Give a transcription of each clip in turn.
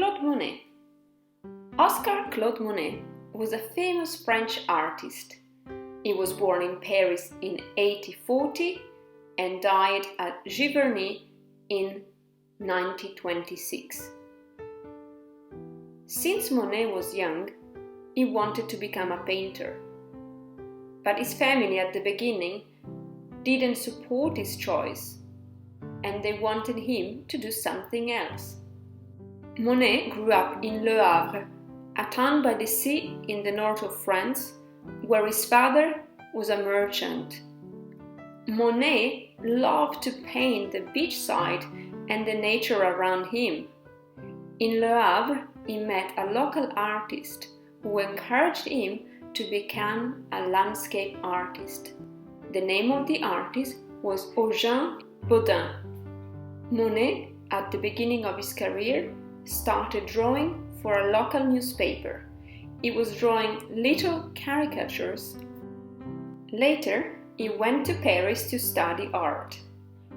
Claude Monet. Oscar Claude Monet was a famous French artist. He was born in Paris in 1840 and died at Giverny in 1926. Since Monet was young, he wanted to become a painter. But his family at the beginning didn't support his choice, and they wanted him to do something else. Monet grew up in Le Havre, a town by the sea in the north of France, where his father was a merchant. Monet loved to paint the beachside and the nature around him. In Le Havre, he met a local artist who encouraged him to become a landscape artist. The name of the artist was Eugène Bodin. Monet, at the beginning of his career, started drawing for a local newspaper. He was drawing little caricatures. Later, he went to Paris to study art.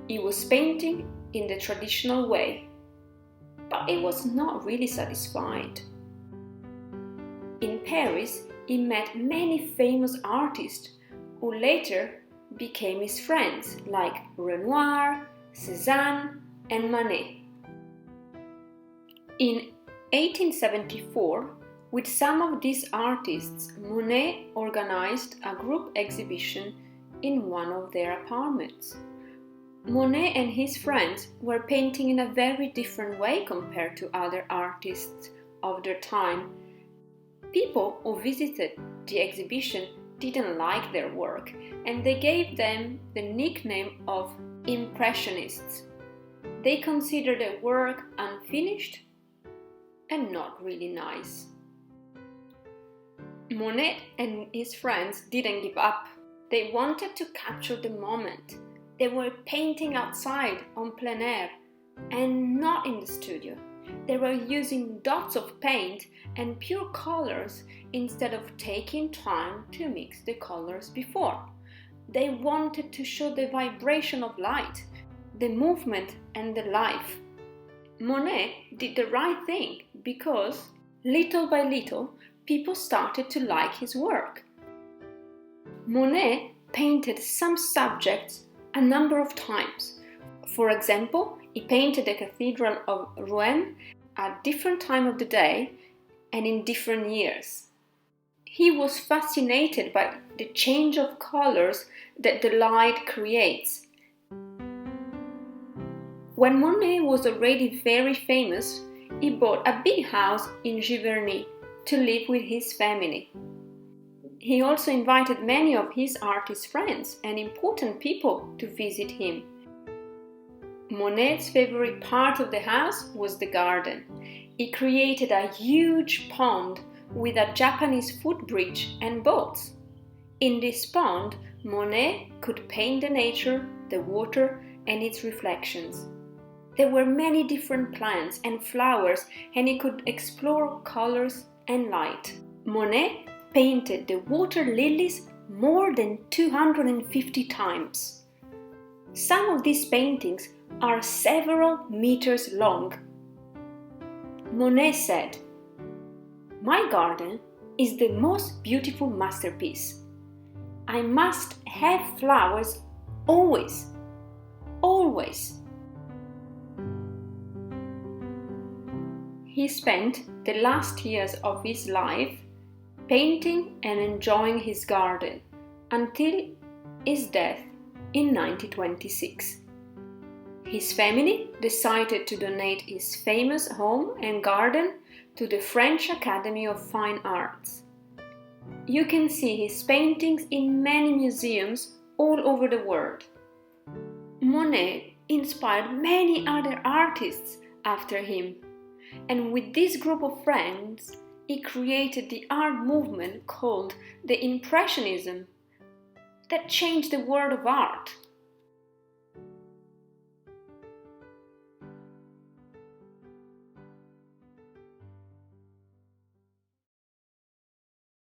He was painting in the traditional way, but he was not really satisfied. In Paris, he met many famous artists who later became his friends, like Renoir, Cézanne, and Manet. In 1874, with some of these artists, Monet organized a group exhibition in one of their apartments. Monet and his friends were painting in a very different way compared to other artists of their time. People who visited the exhibition didn't like their work, and they gave them the nickname of Impressionists. They considered their work unfinished and not really nice. Monet and his friends didn't give up. They wanted to capture the moment. They were painting outside on plein air and not in the studio. They were using dots of paint and pure colors instead of taking time to mix the colors before. They wanted to show the vibration of light, the movement and the life. Monet did the right thing because, little by little, people started to like his work. Monet painted some subjects a number of times. For example, he painted the Cathedral of Rouen at different time of the day and in different years. He was fascinated by the change of colors that the light creates. When Monet was already very famous, he bought a big house in Giverny to live with his family. He also invited many of his artist friends and important people to visit him. Monet's favorite part of the house was the garden. He created a huge pond with a Japanese footbridge and boats. In this pond, Monet could paint the nature, the water, and its reflections. There were many different plants and flowers, and he could explore colors and light. Monet painted the water lilies more than 250 times. Some of these paintings are several meters long. Monet said, "My garden is the most beautiful masterpiece. I must have flowers always, always." He spent the last years of his life painting and enjoying his garden until his death in 1926. His family decided to donate his famous home and garden to the French Academy of Fine Arts. You can see his paintings in many museums all over the world. Monet inspired many other artists after him, and with this group of friends, he created the art movement called the Impressionism that changed the world of art.